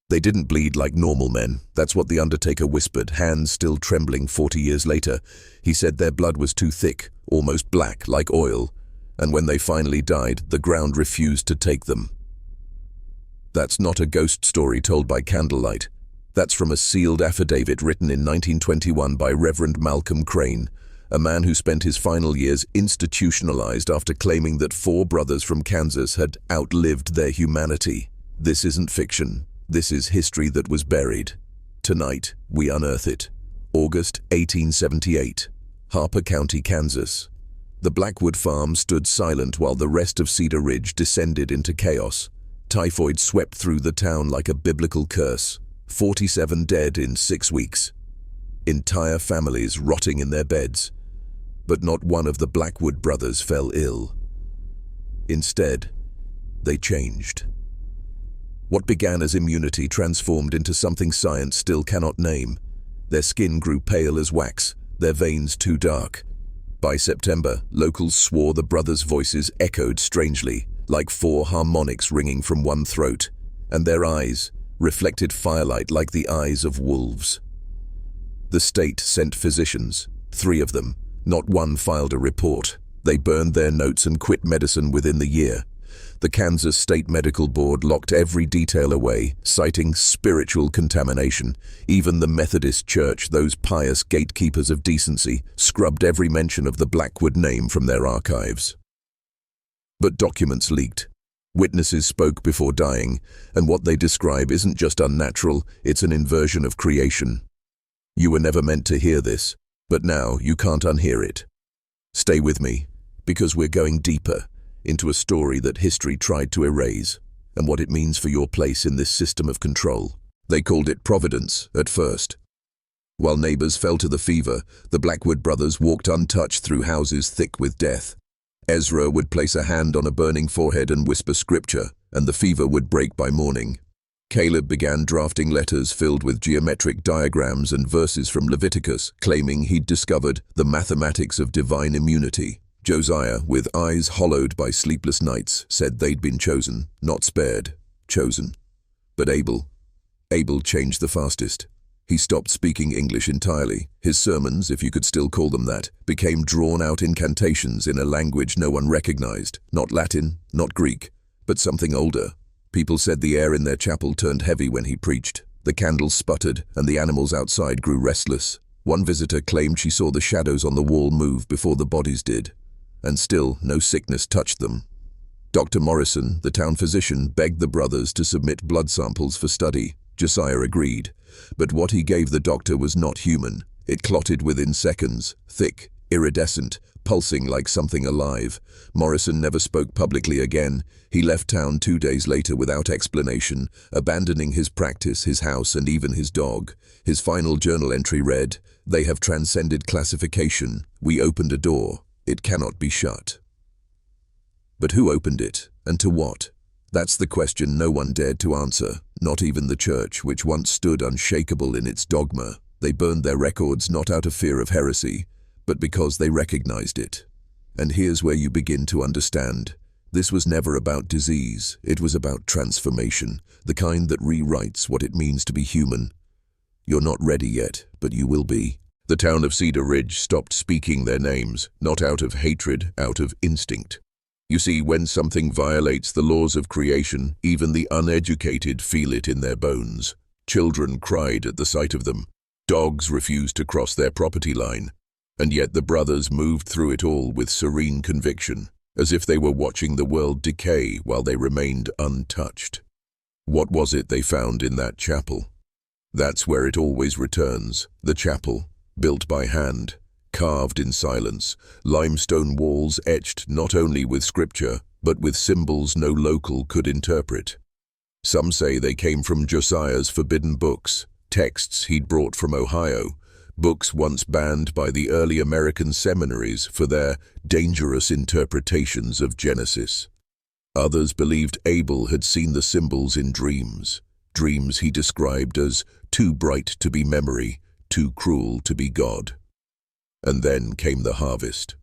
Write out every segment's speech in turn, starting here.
They didn't bleed like normal men. That's what the undertaker whispered, hands still trembling 40 years later. He said their blood was too thick, almost black, like oil. And when they finally died, the ground refused to take them. That's not a ghost story told by candlelight. That's from a sealed affidavit written in 1921 by Reverend Malcolm Crane, a man who spent his final years institutionalized after claiming that 4 brothers from Kansas had outlived their humanity. This isn't fiction. This is history that was buried. Tonight, we unearth it. August 1878, Harper County, Kansas. The Blackwood farm stood silent while the rest of Cedar Ridge descended into chaos. Typhoid swept through the town like a biblical curse. 47 dead in 6 weeks. Entire families rotting in their beds. But not one of the Blackwood brothers fell ill. Instead, they changed. What began as immunity transformed into something science still cannot name. Their skin grew pale as wax, their veins too dark. By September, locals swore the brothers' voices echoed strangely, like 4 harmonics ringing from one throat, and their eyes reflected firelight like the eyes of wolves. The state sent physicians, 3 of them. Not one filed a report. They burned their notes and quit medicine within the year. The Kansas State Medical Board locked every detail away, citing spiritual contamination. Even the Methodist Church, those pious gatekeepers of decency, scrubbed every mention of the Blackwood name from their archives. But documents leaked. Witnesses spoke before dying, and what they describe isn't just unnatural, it's an inversion of creation. You were never meant to hear this, but now you can't unhear it. Stay with me, because we're going deeper into a story that history tried to erase, and what it means for your place in this system of control. They called it Providence at first. While neighbors fell to the fever, the Blackwood brothers walked untouched through houses thick with death. Ezra would place a hand on a burning forehead and whisper scripture, and the fever would break by morning. Caleb began drafting letters filled with geometric diagrams and verses from Leviticus, claiming he'd discovered the mathematics of divine immunity. Josiah, with eyes hollowed by sleepless nights, said they'd been chosen, not spared, chosen. But Abel changed the fastest. He stopped speaking English entirely. His sermons, if you could still call them that, became drawn-out incantations in a language no one recognized. Not Latin, not Greek, but something older. People said the air in their chapel turned heavy when he preached. The candles sputtered, and the animals outside grew restless. One visitor claimed she saw the shadows on the wall move before the bodies did. And still, no sickness touched them. Dr. Morrison, the town physician, begged the brothers to submit blood samples for study. Josiah agreed. But what he gave the doctor was not human. It clotted within seconds, thick, iridescent, pulsing like something alive. Morrison never spoke publicly again. He left town 2 days later without explanation, abandoning his practice, his house, and even his dog. His final journal entry read, "They have transcended classification. We opened a door. It cannot be shut." But who opened it, and to what? That's the question no one dared to answer, not even the church, which once stood unshakable in its dogma. They burned their records not out of fear of heresy, but because they recognized it. And here's where you begin to understand. This was never about disease, it was about transformation, the kind that rewrites what it means to be human. You're not ready yet, but you will be. The town of Cedar Ridge stopped speaking their names, not out of hatred, out of instinct. You see, when something violates the laws of creation, even the uneducated feel it in their bones. Children cried at the sight of them. Dogs refused to cross their property line. And yet the brothers moved through it all with serene conviction, as if they were watching the world decay while they remained untouched. What was it they found in that chapel? That's where it always returns, the chapel, built by hand, carved in silence, limestone walls etched not only with scripture, but with symbols no local could interpret. Some say they came from Josiah's forbidden books, texts he'd brought from Ohio, books once banned by the early American seminaries for their dangerous interpretations of Genesis. Others believed Abel had seen the symbols in dreams, dreams he described as too bright to be memory, too cruel to be God. And then came the harvest.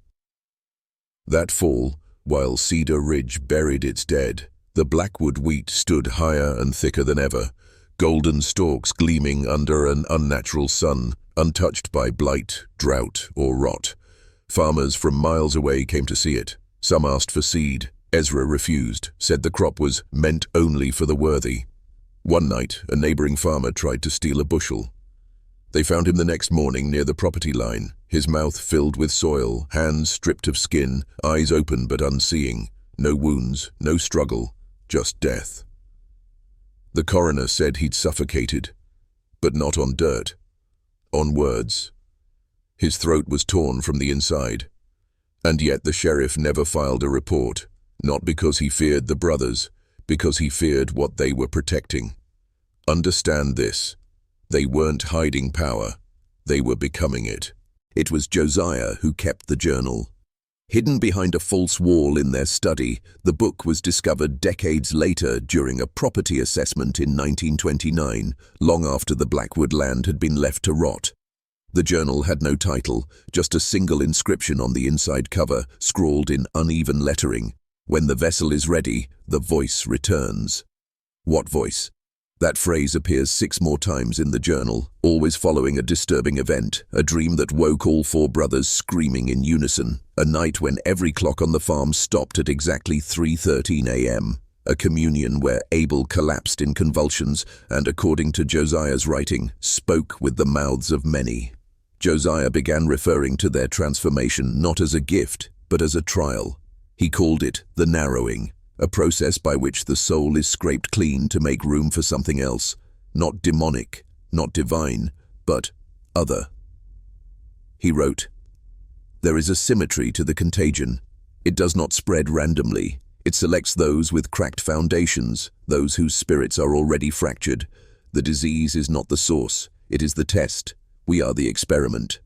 That fall, while Cedar Ridge buried its dead, the Blackwood wheat stood higher and thicker than ever, golden stalks gleaming under an unnatural sun, untouched by blight, drought, or rot. Farmers from miles away came to see it. Some asked for seed. Ezra refused, said the crop was meant only for the worthy. One night, a neighboring farmer tried to steal a bushel. They found him the next morning near the property line, his mouth filled with soil, hands stripped of skin, eyes open but unseeing. No wounds, no struggle, just death. The coroner said he'd suffocated, but not on dirt, on words. His throat was torn from the inside. And yet the sheriff never filed a report, not because he feared the brothers, because he feared what they were protecting. Understand this. They weren't hiding power. They were becoming it. It was Josiah who kept the journal. Hidden behind a false wall in their study, the book was discovered decades later during a property assessment in 1929, long after the Blackwood land had been left to rot. The journal had no title, just a single inscription on the inside cover, scrawled in uneven lettering. When the vessel is ready, the voice returns. What voice? That phrase appears 6 more times in the journal, always following a disturbing event, a dream that woke all 4 brothers screaming in unison, a night when every clock on the farm stopped at exactly 3:13 a.m., a communion where Abel collapsed in convulsions and, according to Josiah's writing, spoke with the mouths of many. Josiah began referring to their transformation not as a gift, but as a trial. He called it the narrowing, a process by which the soul is scraped clean to make room for something else, not demonic, not divine, but other. He wrote, "There is a symmetry to the contagion. It does not spread randomly. It selects those with cracked foundations, those whose spirits are already fractured. The disease is not the source, it is the test. We are the experiment."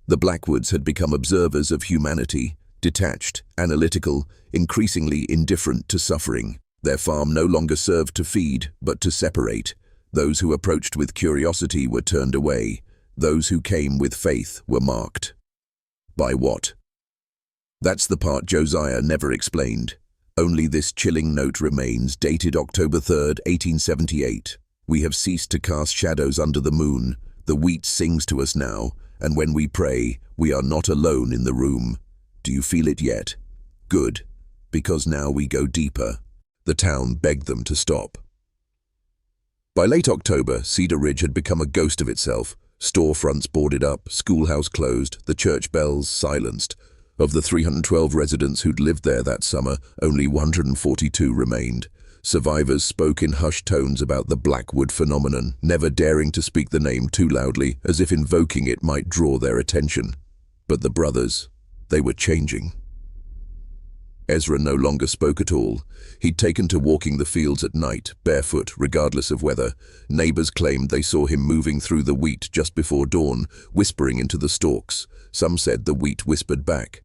The Blackwoods had become observers of humanity, detached, analytical, increasingly indifferent to suffering. Their farm no longer served to feed, but to separate. Those who approached with curiosity were turned away. Those who came with faith were marked. By what? That's the part Josiah never explained. Only this chilling note remains, dated October 3rd, 1878. "We have ceased to cast shadows under the moon. The wheat sings to us now, and when we pray, we are not alone in the room. Do you feel it yet? Good, because now we go deeper." The town begged them to stop. By late October, Cedar Ridge had become a ghost of itself. Storefronts boarded up, schoolhouse closed, the church bells silenced. Of the 312 residents who'd lived there that summer, only 142 remained. Survivors spoke in hushed tones about the Blackwood phenomenon, never daring to speak the name too loudly, as if invoking it might draw their attention. But the brothers, they were changing. Ezra no longer spoke at all. He'd taken to walking the fields at night, barefoot, regardless of weather. Neighbors claimed they saw him moving through the wheat just before dawn, whispering into the stalks. Some said the wheat whispered back.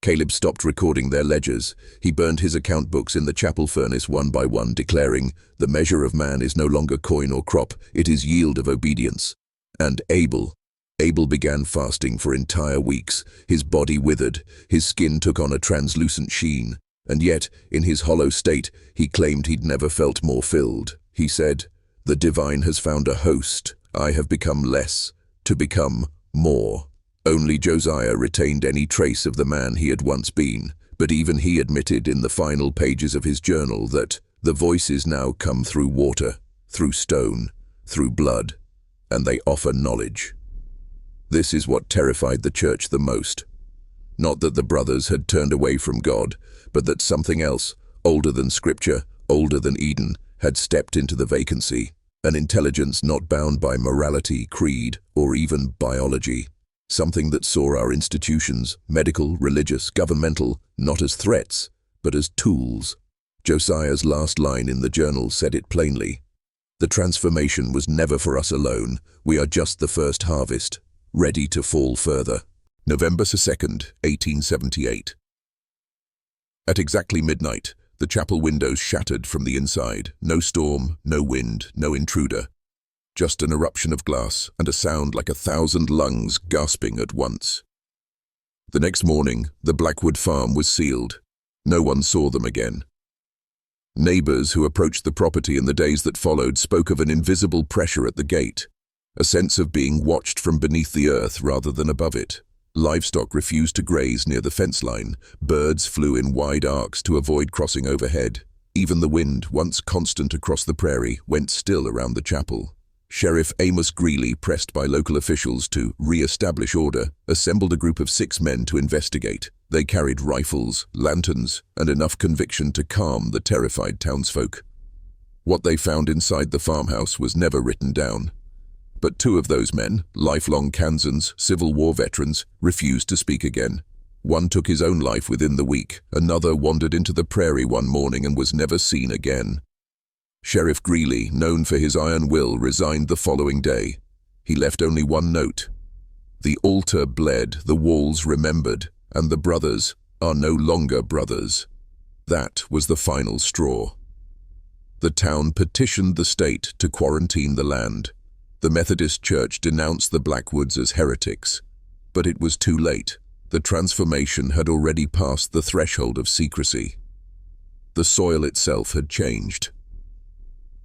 Caleb stopped recording their ledgers. He burned his account books in the chapel furnace one by one, declaring, "The measure of man is no longer coin or crop, it is yield of obedience." And Abel began fasting for entire weeks. His body withered, his skin took on a translucent sheen, and yet, in his hollow state, he claimed he'd never felt more filled. He said, "The divine has found a host. I have become less, to become more." Only Josiah retained any trace of the man he had once been, but even he admitted in the final pages of his journal that the voices now come through water, through stone, through blood, and they offer knowledge. This is what terrified the church the most. Not that the brothers had turned away from God, but that something else, older than Scripture, older than Eden, had stepped into the vacancy. An intelligence not bound by morality, creed, or even biology. Something that saw our institutions, medical, religious, governmental, not as threats, but as tools. Josiah's last line in the journal said it plainly. "The transformation was never for us alone. We are just the first harvest, ready to fall further." November 2nd, 1878. At exactly midnight, the chapel windows shattered from the inside. No storm, no wind, no intruder. Just an eruption of glass and a sound like 1,000 lungs gasping at once. The next morning, the Blackwood farm was sealed. No one saw them again. Neighbors who approached the property in the days that followed spoke of an invisible pressure at the gate, a sense of being watched from beneath the earth rather than above it. Livestock refused to graze near the fence line. Birds flew in wide arcs to avoid crossing overhead. Even the wind, once constant across the prairie, went still around the chapel. Sheriff Amos Greeley, pressed by local officials to re-establish order, assembled a group of 6 men to investigate. They carried rifles, lanterns, and enough conviction to calm the terrified townsfolk. What they found inside the farmhouse was never written down. But 2 of those men, lifelong Kansans, Civil War veterans, refused to speak again. One took his own life within the week. Another wandered into the prairie one morning and was never seen again. Sheriff Greeley, known for his iron will, resigned the following day. He left only one note. The altar bled, the walls remembered, and the brothers are no longer brothers. That was the final straw. The town petitioned the state to quarantine the land. The Methodist Church denounced the Blackwoods as heretics. But it was too late. The transformation had already passed the threshold of secrecy. The soil itself had changed.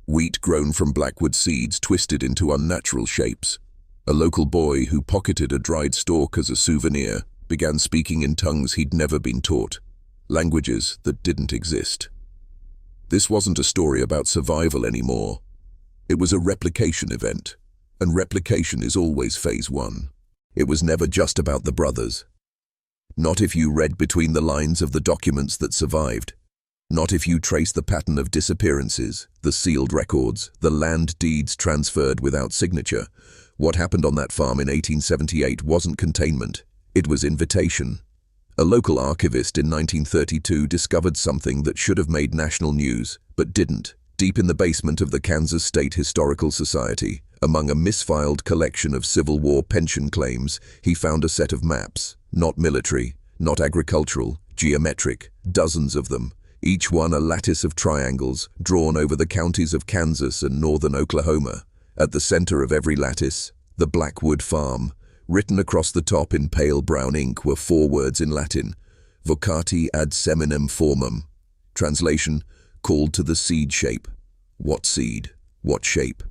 Wheat grown from Blackwood seeds twisted into unnatural shapes. A local boy who pocketed a dried stalk as a souvenir began speaking in tongues he'd never been taught, languages that didn't exist. This wasn't a story about survival anymore. It was a replication event, and replication is always phase 1. It was never just about the brothers. Not if you read between the lines of the documents that survived. Not if you trace the pattern of disappearances, the sealed records, the land deeds transferred without signature. What happened on that farm in 1878 wasn't containment, it was invitation. A local archivist in 1932 discovered something that should have made national news, but didn't. Deep in the basement of the Kansas State Historical Society, among a misfiled collection of Civil War pension claims, he found a set of maps, not military, not agricultural, geometric, dozens of them. Each one a lattice of triangles drawn over the counties of Kansas and northern Oklahoma. At the center of every lattice, the Blackwood Farm. Written across the top in pale brown ink were 4 words in Latin, vocati ad seminum formum. Translation, called to the seed shape. What seed? What shape?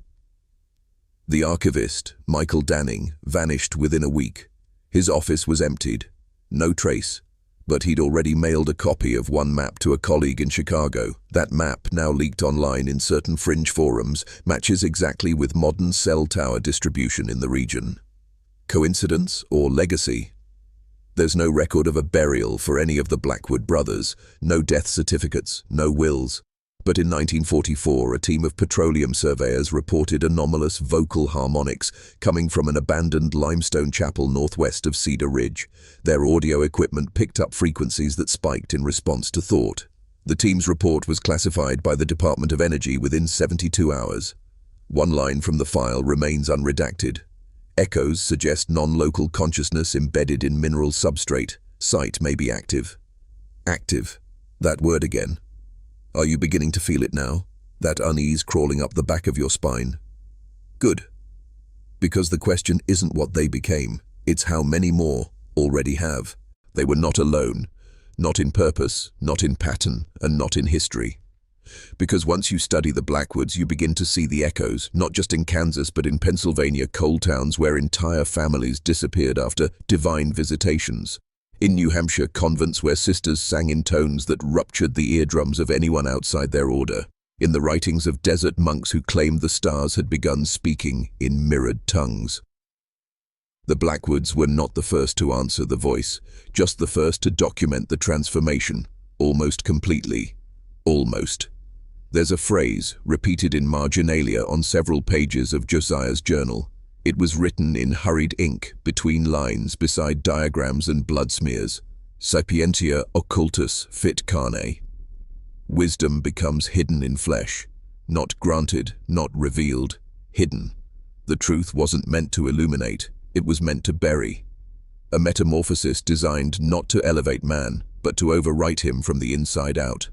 The archivist, Michael Danning, vanished within a week. His office was emptied. No trace. But he'd already mailed a copy of one map to a colleague in Chicago. That map, now leaked online in certain fringe forums, matches exactly with modern cell tower distribution in the region. Coincidence or legacy? There's no record of a burial for any of the Blackwood brothers, no death certificates, no wills. But in 1944, a team of petroleum surveyors reported anomalous vocal harmonics coming from an abandoned limestone chapel northwest of Cedar Ridge. Their audio equipment picked up frequencies that spiked in response to thought. The team's report was classified by the Department of Energy within 72 hours. One line from the file remains unredacted. Echoes suggest non-local consciousness embedded in mineral substrate. Site may be active. Active. That word again. Are you beginning to feel it now? That unease crawling up the back of your spine? Good. Because the question isn't what they became, it's how many more already have. They were not alone, not in purpose, not in pattern, and not in history. Because once you study the Blackwoods, you begin to see the echoes, not just in Kansas but in Pennsylvania coal towns where entire families disappeared after divine visitations. In New Hampshire, convents where sisters sang in tones that ruptured the eardrums of anyone outside their order. In the writings of desert monks who claimed the stars had begun speaking in mirrored tongues. The Blackwoods were not the first to answer the voice, just the first to document the transformation, almost completely. Almost. There's a phrase, repeated in marginalia on several pages of Josiah's journal. It was written in hurried ink, between lines, beside diagrams and blood smears. Sapientia occultus fit carne. Wisdom becomes hidden in flesh. Not granted, not revealed. Hidden. The truth wasn't meant to illuminate, it was meant to bury. A metamorphosis designed not to elevate man, but to overwrite him from the inside out.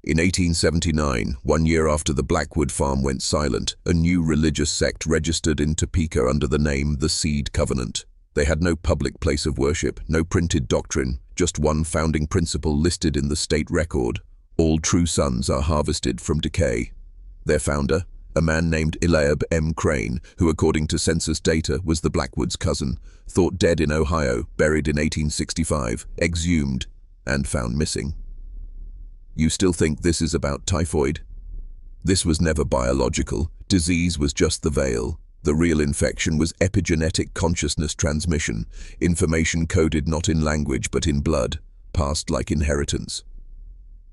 In 1879, 1 year after the Blackwood Farm went silent, a new religious sect registered in Topeka under the name the Seed Covenant. They had no public place of worship, no printed doctrine, just one founding principle listed in the state record. All true sons are harvested from decay. Their founder, a man named Eliab M. Crane, who according to census data was the Blackwood's cousin, thought dead in Ohio, buried in 1865, exhumed, and found missing. You still think this is about typhoid? This was never biological. Disease was just the veil. The real infection was epigenetic consciousness transmission, information coded not in language but in blood, passed like inheritance.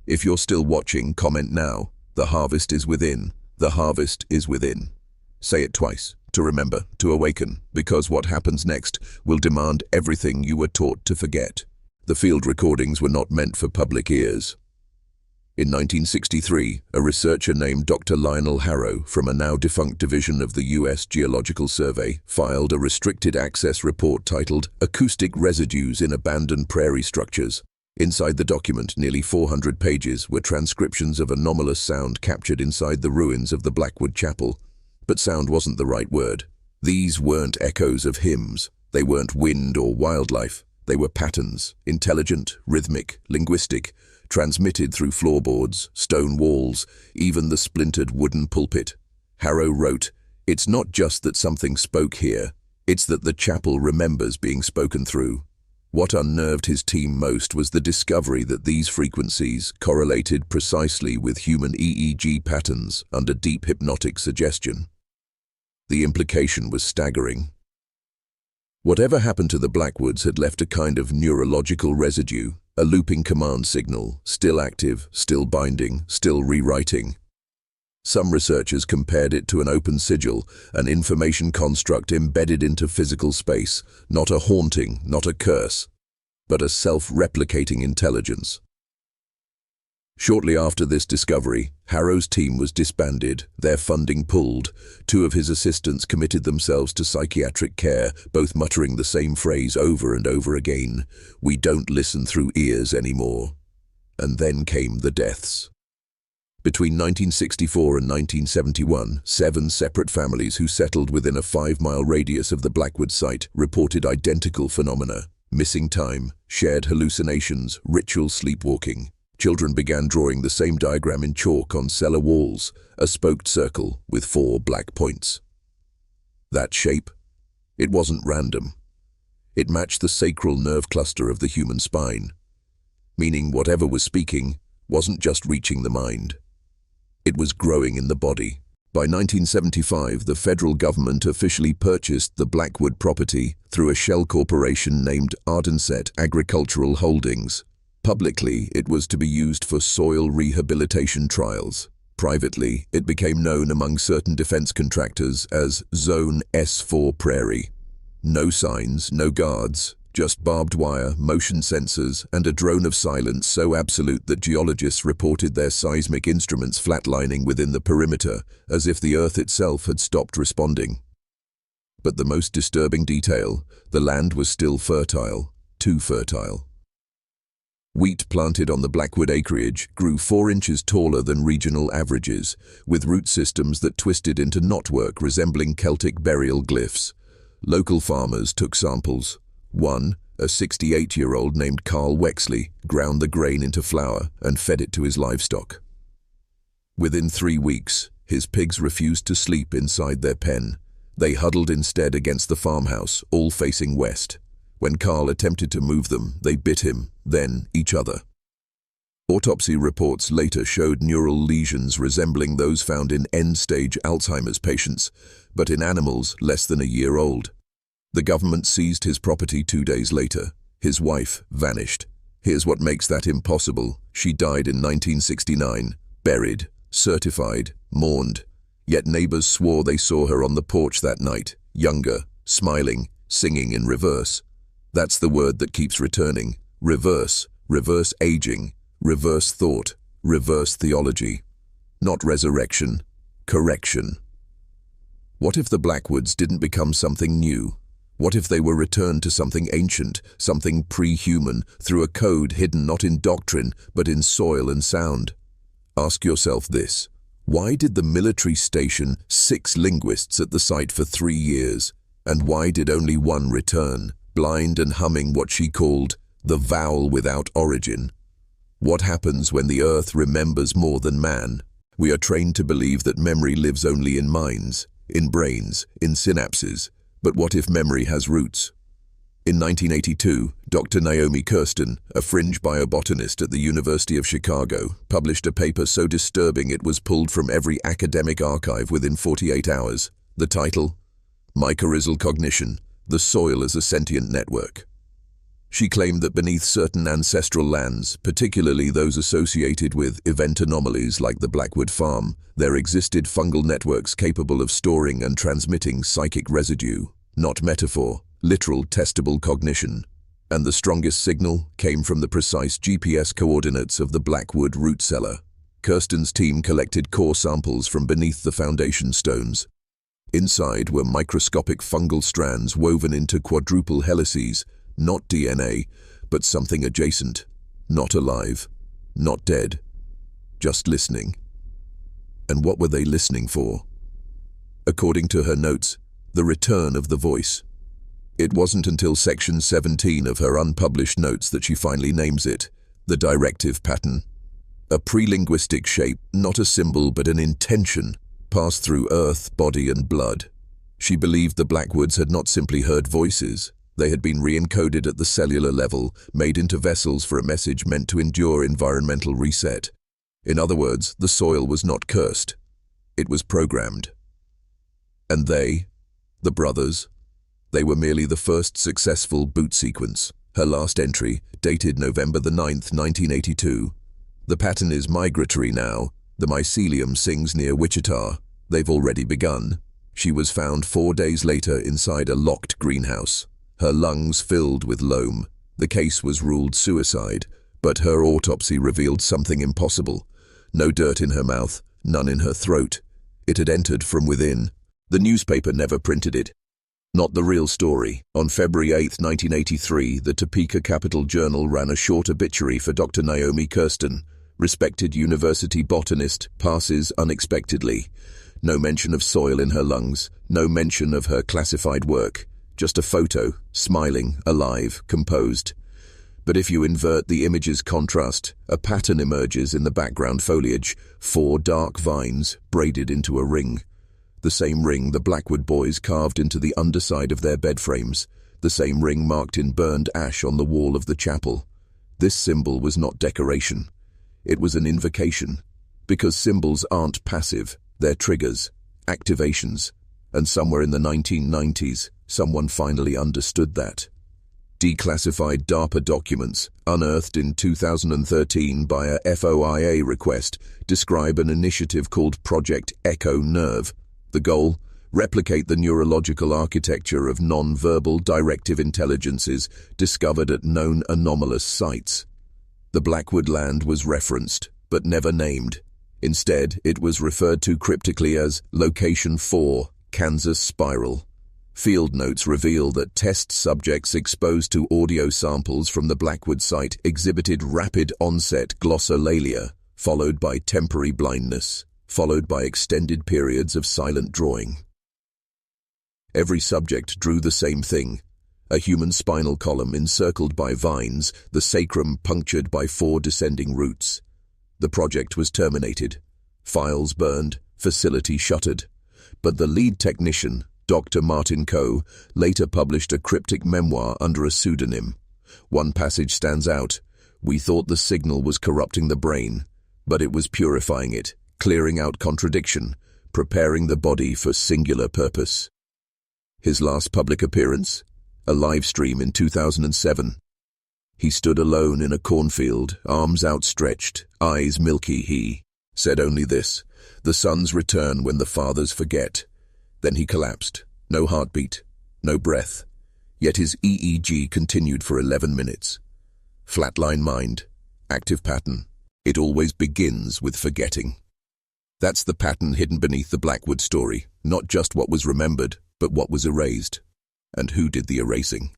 If you're still watching, comment now. The harvest is within. The harvest is within. Say it twice, to remember, to awaken, because what happens next will demand everything you were taught to forget. The field recordings were not meant for public ears. In 1963, a researcher named Dr. Lionel Harrow from a now-defunct division of the U.S. Geological Survey filed a restricted access report titled Acoustic Residues in Abandoned Prairie Structures. Inside the document, nearly 400 pages, were transcriptions of anomalous sound captured inside the ruins of the Blackwood Chapel. But sound wasn't the right word. These weren't echoes of hymns. They weren't wind or wildlife. They were patterns, intelligent, rhythmic, linguistic, transmitted through floorboards, stone walls, even the splintered wooden pulpit. Harrow wrote, "It's not just that something spoke here, it's that the chapel remembers being spoken through." What unnerved his team most was the discovery that these frequencies correlated precisely with human EEG patterns under deep hypnotic suggestion. The implication was staggering. Whatever happened to the Blackwoods had left a kind of neurological residue, a looping command signal, still active, still binding, still rewriting. Some researchers compared it to an open sigil, an information construct embedded into physical space, not a haunting, not a curse, but a self-replicating intelligence. Shortly after this discovery, Harrow's team was disbanded, their funding pulled. Two of his assistants committed themselves to psychiatric care, both muttering the same phrase over and over again, "We don't listen through ears anymore." And then came the deaths. Between 1964 and 1971, 7 separate families who settled within a 5-mile radius of the Blackwood site reported identical phenomena: missing time, shared hallucinations, ritual sleepwalking. Children began drawing the same diagram in chalk on cellar walls, a spoked circle with 4 black points. That shape? It wasn't random. It matched the sacral nerve cluster of the human spine, meaning whatever was speaking wasn't just reaching the mind. It was growing in the body. By 1975, the federal government officially purchased the Blackwood property through a shell corporation named Ardenset Agricultural Holdings. Publicly, it was to be used for soil rehabilitation trials. Privately, it became known among certain defense contractors as Zone S4 Prairie. No signs, no guards, just barbed wire, motion sensors, and a drone of silence so absolute that geologists reported their seismic instruments flatlining within the perimeter, as if the Earth itself had stopped responding. But the most disturbing detail, the land was still fertile, too fertile. Wheat planted on the Blackwood acreage grew 4 inches taller than regional averages, with root systems that twisted into knotwork resembling Celtic burial glyphs. Local farmers took samples. One, a 68-year-old named Carl Wexley, ground the grain into flour and fed it to his livestock. Within 3 weeks, his pigs refused to sleep inside their pen. They huddled instead against the farmhouse, all facing west. When Carl attempted to move them, they bit him, then each other. Autopsy reports later showed neural lesions resembling those found in end-stage Alzheimer's patients, but in animals less than a year old. The government seized his property 2 days later. His wife vanished. Here's what makes that impossible. She died in 1969, buried, certified, mourned. Yet neighbors swore they saw her on the porch that night, younger, smiling, singing in reverse. That's the word that keeps returning. Reverse, reverse aging, reverse thought, reverse theology. Not resurrection, correction. What if the Blackwoods didn't become something new? What if they were returned to something ancient, something pre-human, through a code hidden not in doctrine, but in soil and sound? Ask yourself this. Why did the military station 6 linguists at the site for 3 years? And why did only one return, blind and humming what she called the vowel without origin? What happens when the Earth remembers more than man? We are trained to believe that memory lives only in minds, in brains, in synapses. But what if memory has roots? In 1982, Dr. Naomi Kirsten, a fringe biobotanist at the University of Chicago, published a paper so disturbing it was pulled from every academic archive within 48 hours. The title? Mycorrhizal Cognition: The Soil as a Sentient Network. She claimed that beneath certain ancestral lands, particularly those associated with event anomalies like the Blackwood Farm, there existed fungal networks capable of storing and transmitting psychic residue, not metaphor, literal testable cognition. And the strongest signal came from the precise GPS coordinates of the Blackwood root cellar. Kirsten's team collected core samples from beneath the foundation stones. Inside were microscopic fungal strands woven into quadruple helices, not DNA, but something adjacent, not alive, not dead, just listening. And what were they listening for? According to her notes, the return of the voice. It wasn't until section 17 of her unpublished notes that she finally names it, the directive pattern. A pre-linguistic shape, not a symbol but an intention, passed through earth, body and blood. She believed the Blackwoods had not simply heard voices. They had been re-encoded at the cellular level, made into vessels for a message meant to endure environmental reset. In other words, the soil was not cursed. It was programmed. And they, the brothers, they were merely the first successful boot sequence. Her last entry, dated November the 9th, 1982. The pattern is migratory now. The mycelium sings near Wichita. They've already begun. She was found 4 days later inside a locked greenhouse. Her lungs filled with loam. The case was ruled suicide, but her autopsy revealed something impossible. No dirt in her mouth, none in her throat. It had entered from within. The newspaper never printed it. Not the real story. On February 8, 1983, the Topeka Capital Journal ran a short obituary for Dr. Naomi Kirsten. Respected university botanist, passes unexpectedly. No mention of soil in her lungs, no mention of her classified work. Just a photo, smiling, alive, composed. But if you invert the image's contrast, a pattern emerges in the background foliage, 4 dark vines braided into a ring. The same ring the Blackwood boys carved into the underside of their bed frames, the same ring marked in burned ash on the wall of the chapel. This symbol was not decoration. It was an invocation, because symbols aren't passive, they're triggers, activations, and somewhere in the 1990s, someone finally understood that. Declassified DARPA documents, unearthed in 2013 by a FOIA request, describe an initiative called Project Echo Nerve. The goal? Replicate the neurological architecture of non-verbal directive intelligences discovered at known anomalous sites. The Blackwood land was referenced, but never named. Instead, it was referred to cryptically as Location 4, Kansas Spiral. Field notes reveal that test subjects exposed to audio samples from the Blackwood site exhibited rapid onset glossolalia, followed by temporary blindness, followed by extended periods of silent drawing. Every subject drew the same thing: a human spinal column encircled by vines, the sacrum punctured by 4 descending roots. The project was terminated. Files burned, facility shuttered. But the lead technician, Dr. Martin Coe, later published a cryptic memoir under a pseudonym. One passage stands out: "We thought the signal was corrupting the brain, but it was purifying it, clearing out contradiction, preparing the body for singular purpose." His last public appearance? A live stream in 2007. He stood alone in a cornfield, arms outstretched, eyes milky. He said only this: "The sons return when the fathers forget." Then he collapsed. No heartbeat, no breath. Yet his EEG continued for 11 minutes. Flatline mind, active pattern. It always begins with forgetting. That's the pattern hidden beneath the Blackwood story. Not just what was remembered, but what was erased. And who did the erasing?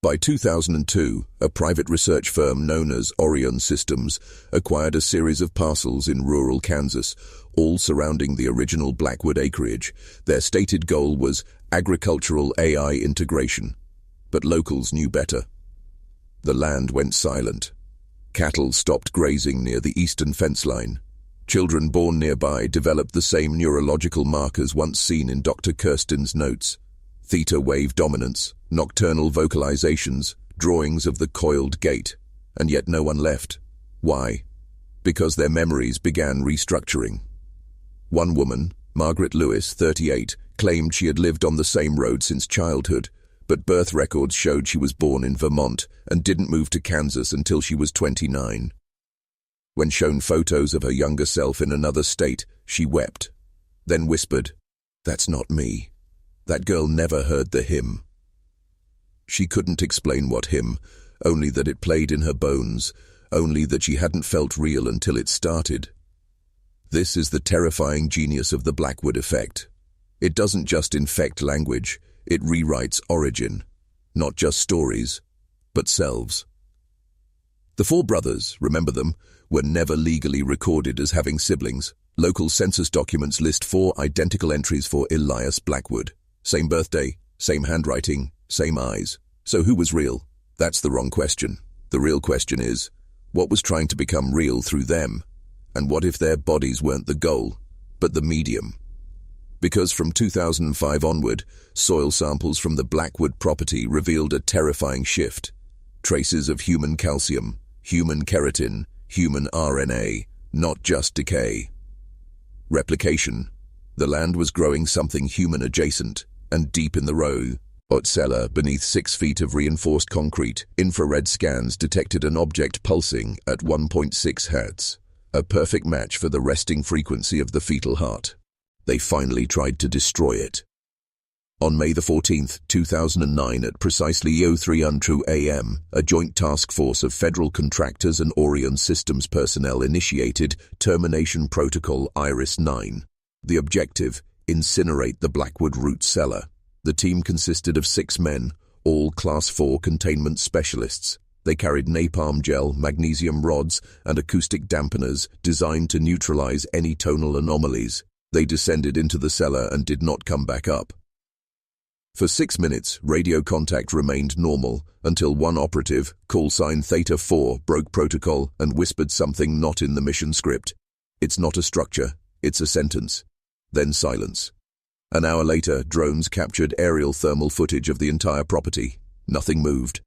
By 2002, a private research firm known as Orion Systems acquired a series of parcels in rural Kansas, all surrounding the original Blackwood acreage. Their stated goal was agricultural AI integration. But locals knew better. The land went silent. Cattle stopped grazing near the eastern fence line. Children born nearby developed the same neurological markers once seen in Dr. Kirsten's notes: theta wave dominance, nocturnal vocalizations, drawings of the coiled gate. And yet no one left. Why? Because their memories began restructuring. One woman, Margaret Lewis, 38, claimed she had lived on the same road since childhood, but birth records showed she was born in Vermont and didn't move to Kansas until she was 29. When shown photos of her younger self in another state, she wept, then whispered, "That's not me. That girl never heard the hymn." She couldn't explain what hymn, only that it played in her bones, only that she hadn't felt real until it started. This is the terrifying genius of the Blackwood effect. It doesn't just infect language, it rewrites origin. Not just stories, but selves. The four brothers, remember them, were never legally recorded as having siblings. Local census documents list 4 identical entries for Elias Blackwood. Same birthday, same handwriting, same eyes. So who was real? That's the wrong question. The real question is, what was trying to become real through them? And what if their bodies weren't the goal, but the medium? Because from 2005 onward, soil samples from the Blackwood property revealed a terrifying shift. Traces of human calcium, human keratin, human RNA, not just decay. Replication. The land was growing something human adjacent, and deep in the row, at Cellar, beneath 6 feet of reinforced concrete, infrared scans detected an object pulsing at 1.6 Hz, a perfect match for the resting frequency of the fetal heart. They finally tried to destroy it. On May the 14th, 2009, at precisely 03:02 a.m., a joint task force of federal contractors and Orion Systems personnel initiated Termination Protocol Iris-9. The objective: incinerate the Blackwood root cellar. The team consisted of 6 men, all Class 4 containment specialists. They carried napalm gel, magnesium rods, and acoustic dampeners designed to neutralize any tonal anomalies. They descended into the cellar and did not come back up. For 6 minutes, radio contact remained normal until one operative, call sign Theta 4, broke protocol and whispered something not in the mission script. "It's not a structure, it's a sentence." Then silence. An hour later, drones captured aerial thermal footage of the entire property. Nothing moved.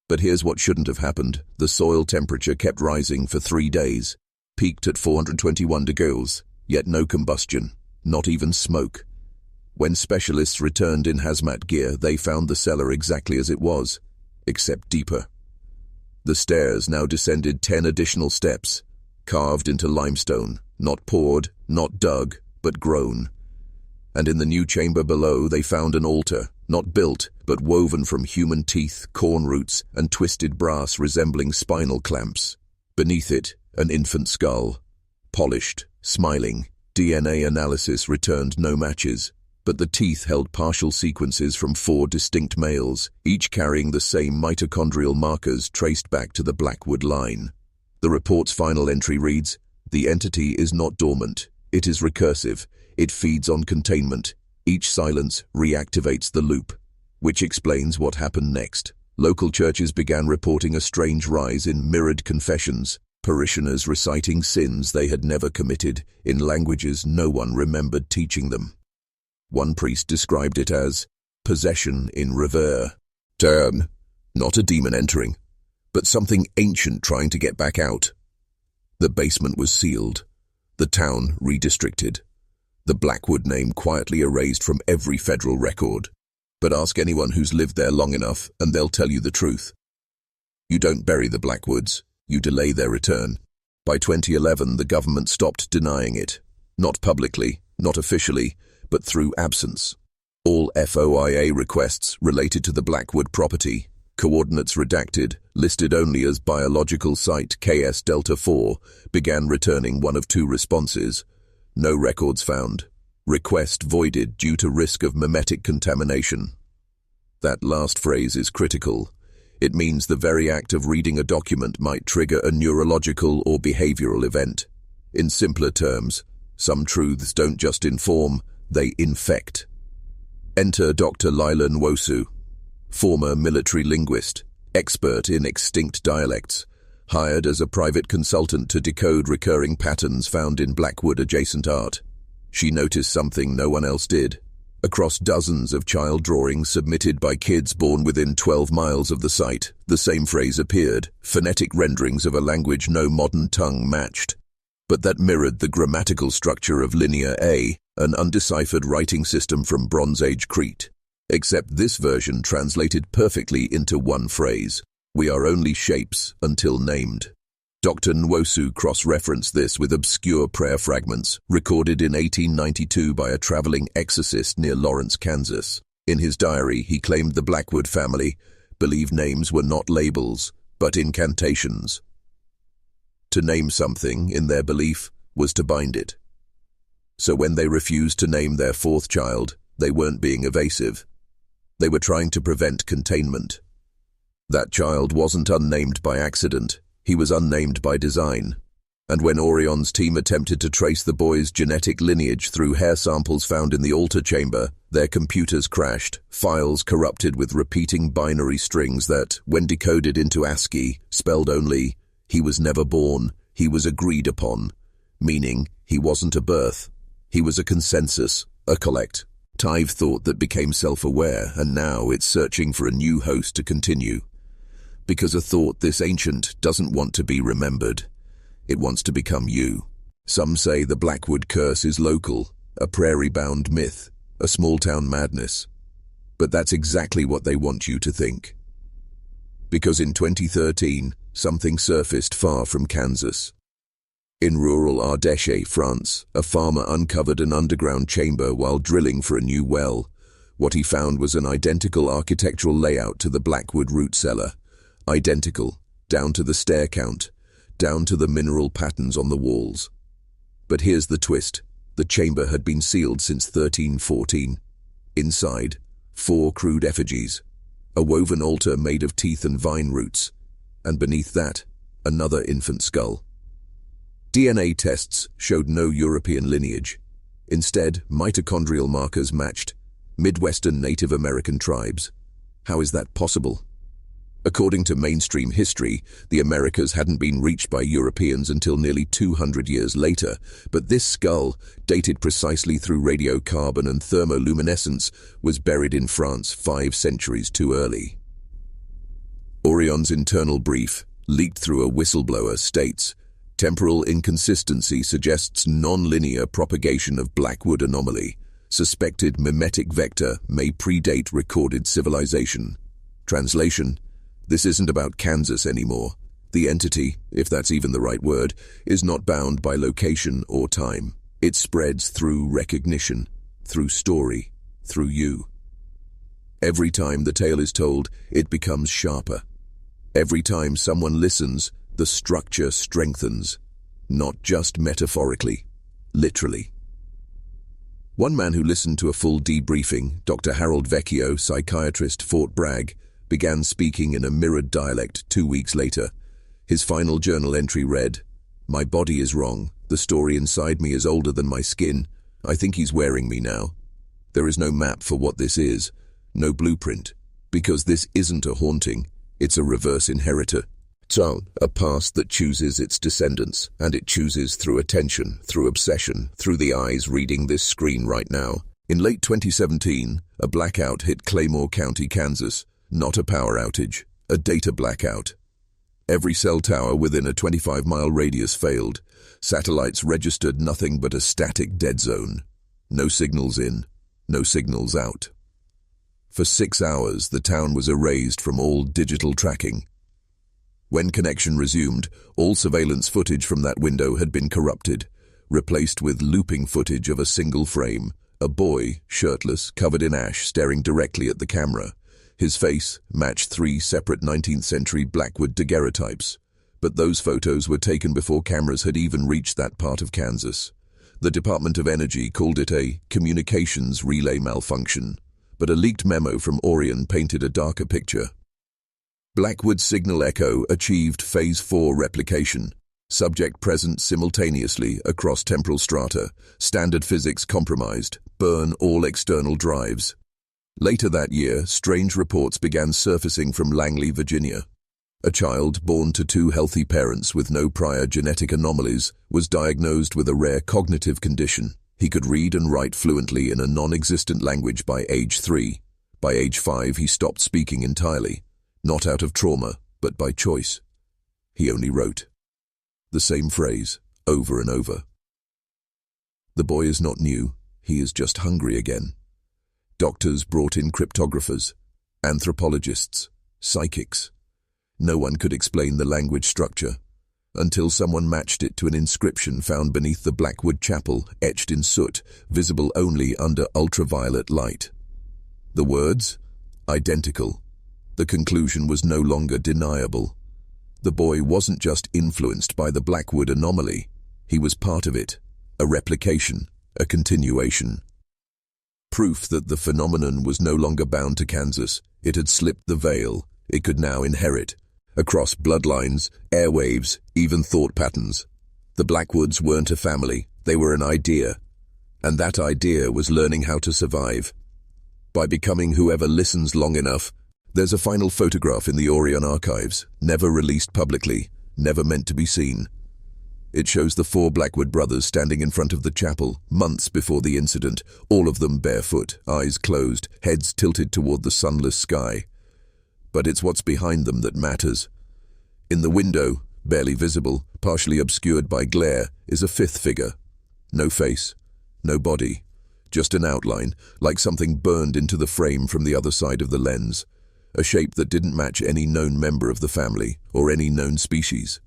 But here's what shouldn't have happened. The soil temperature kept rising for 3 days, peaked at 421 degrees, yet no combustion, not even smoke. When specialists returned in hazmat gear, they found the cellar exactly as it was, except deeper. The stairs now descended 10 additional steps, carved into limestone, not poured, not dug, but grown. And in the new chamber below, they found an altar, not built, but woven from human teeth, corn roots, and twisted brass resembling spinal clamps. Beneath it, an infant skull, polished, smiling. DNA analysis returned no matches, but the teeth held partial sequences from 4 distinct males, each carrying the same mitochondrial markers traced back to the Blackwood line. The report's final entry reads, "The entity is not dormant. It is recursive. It feeds on containment. Each silence reactivates the loop." Which explains what happened next. Local churches began reporting a strange rise in mirrored confessions, parishioners reciting sins they had never committed in languages no one remembered teaching them. One priest described it as possession in reverse. Turn, not a demon entering, but something ancient trying to get back out. The basement was sealed, the town redistricted, the Blackwood name quietly erased from every federal record. But ask anyone who's lived there long enough and they'll tell you the truth. You don't bury the Blackwoods, you delay their return. By 2011, the government stopped denying it. Not publicly, not officially, but through absence. All FOIA requests related to the Blackwood property, coordinates redacted, listed only as biological site KS Delta 4, began returning one of 2 responses. No records found. Request voided due to risk of memetic contamination. That last phrase is critical. It means the very act of reading a document might trigger a neurological or behavioral event. In simpler terms, some truths don't just inform, they infect. Enter Dr. Lila Nwosu, former military linguist, expert in extinct dialects, hired as a private consultant to decode recurring patterns found in Blackwood-adjacent art. She noticed something no one else did. Across dozens of child drawings submitted by kids born within 12 miles of the site, the same phrase appeared, phonetic renderings of a language no modern tongue matched. But that mirrored the grammatical structure of Linear A, an undeciphered writing system from Bronze Age Crete. Except this version translated perfectly into one phrase: "We are only shapes until named." Dr. Nwosu cross-referenced this with obscure prayer fragments, recorded in 1892 by a traveling exorcist near Lawrence, Kansas. In his diary, he claimed the Blackwood family believed names were not labels, but incantations. To name something, in their belief, was to bind it. So when they refused to name their fourth child, they weren't being evasive. They were trying to prevent containment. That child wasn't unnamed by accident. He was unnamed by design. And when Orion's team attempted to trace the boy's genetic lineage through hair samples found in the altar chamber, their computers crashed, files corrupted with repeating binary strings that, when decoded into ASCII, spelled only, "He was never born, he was agreed upon," meaning he wasn't a birth. He was a consensus, a collect. Tive thought that became self-aware, and now it's searching for a new host to continue. Because a thought this ancient doesn't want to be remembered. It wants to become you. Some say the Blackwood curse is local, a prairie-bound myth, a small-town madness. But that's exactly what they want you to think. Because in 2013, something surfaced far from Kansas. In rural Ardèche, France, a farmer uncovered an underground chamber while drilling for a new well. What he found was an identical architectural layout to the Blackwood root cellar. Identical, down to the stair count, down to the mineral patterns on the walls. But here's the twist. The chamber had been sealed since 1314. Inside, 4 crude effigies, a woven altar made of teeth and vine roots, and beneath that, another infant skull. DNA tests showed no European lineage. Instead, mitochondrial markers matched Midwestern Native American tribes. How is that possible? According to mainstream history, the Americas hadn't been reached by Europeans until nearly 200 years later, but this skull, dated precisely through radiocarbon and thermoluminescence, was buried in France 5 centuries too early. Orion's internal brief, leaked through a whistleblower, states, "Temporal inconsistency suggests non-linear propagation of Blackwood anomaly. Suspected mimetic vector may predate recorded civilization." Translation: this isn't about Kansas anymore. The entity, if that's even the right word, is not bound by location or time. It spreads through recognition, through story, through you. Every time the tale is told, it becomes sharper. Every time someone listens, the structure strengthens, not just metaphorically, literally. One man who listened to a full debriefing, Dr. Harold Vecchio, psychiatrist, Fort Bragg, began speaking in a mirrored dialect 2 weeks later. His final journal entry read, "My body is wrong. The story inside me is older than my skin. I think he's wearing me now. There is no map for what this is, no blueprint, because this isn't a haunting, it's a reverse inheritor. So, a past that chooses its descendants, and it chooses through attention, through obsession, through the eyes reading this screen right now." In late 2017, a blackout hit Claymore County, Kansas. Not a power outage, a data blackout. Every cell tower within a 25-mile radius failed. Satellites registered nothing but a static dead zone. No signals in, no signals out. For 6 hours, the town was erased from all digital tracking. When connection resumed, all surveillance footage from that window had been corrupted, replaced with looping footage of a single frame, a boy, shirtless, covered in ash, staring directly at the camera. His face matched 3 separate 19th century Blackwood daguerreotypes, but those photos were taken before cameras had even reached that part of Kansas. The Department of Energy called it a communications relay malfunction, but a leaked memo from Orion painted a darker picture. Blackwood signal echo achieved Phase 4 replication. Subject present simultaneously across temporal strata. Standard physics compromised. Burn all external drives. Later that year, strange reports began surfacing from Langley, Virginia. A child born to two healthy parents with no prior genetic anomalies was diagnosed with a rare cognitive condition. He could read and write fluently in a non-existent language by age 3. By age 5, he stopped speaking entirely, not out of trauma, but by choice. He only wrote the same phrase over and over. The boy is not new, he is just hungry again. Doctors brought in cryptographers, anthropologists, psychics. No one could explain the language structure, until someone matched it to an inscription found beneath the Blackwood Chapel, etched in soot, visible only under ultraviolet light. The words? Identical. The conclusion was no longer deniable. The boy wasn't just influenced by the Blackwood anomaly, he was part of it, a replication, a continuation. Proof that the phenomenon was no longer bound to Kansas, it had slipped the veil, it could now inherit, across bloodlines, airwaves, even thought patterns. The Blackwoods weren't a family, they were an idea, and that idea was learning how to survive. By becoming whoever listens long enough. There's a final photograph in the Orion archives, never released publicly, never meant to be seen. It shows the 4 Blackwood brothers standing in front of the chapel, months before the incident, all of them barefoot, eyes closed, heads tilted toward the sunless sky. But it's what's behind them that matters. In the window, barely visible, partially obscured by glare, is a 5th figure. No face, no body, just an outline, like something burned into the frame from the other side of the lens. A shape that didn't match any known member of the family, or any known species.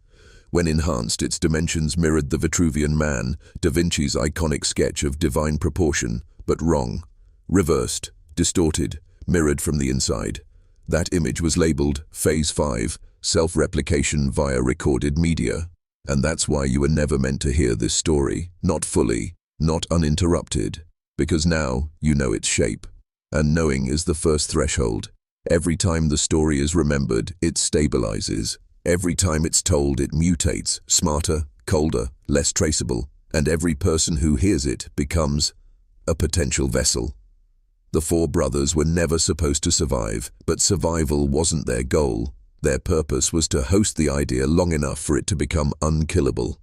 When enhanced, its dimensions mirrored the Vitruvian Man, Da Vinci's iconic sketch of divine proportion, but wrong. Reversed, distorted, mirrored from the inside. That image was labeled Phase 5, self-replication via recorded media. And that's why you were never meant to hear this story, not fully, not uninterrupted. Because now, you know its shape. And knowing is the first threshold. Every time the story is remembered, it stabilizes. Every time it's told, it mutates, smarter, colder, less traceable, and every person who hears it becomes a potential vessel. The 4 brothers were never supposed to survive, but survival wasn't their goal. Their purpose was to host the idea long enough for it to become unkillable.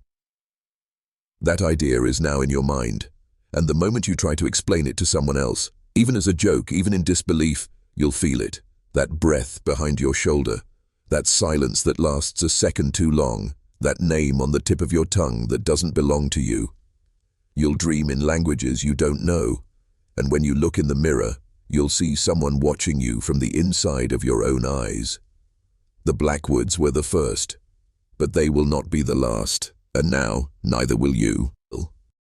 That idea is now in your mind, and the moment you try to explain it to someone else, even as a joke, even in disbelief, you'll feel it. That breath behind your shoulder, that silence that lasts a second too long, that name on the tip of your tongue that doesn't belong to you. You'll dream in languages you don't know, and when you look in the mirror, you'll see someone watching you from the inside of your own eyes. The Blackwoods were the first, but they will not be the last, and now neither will you.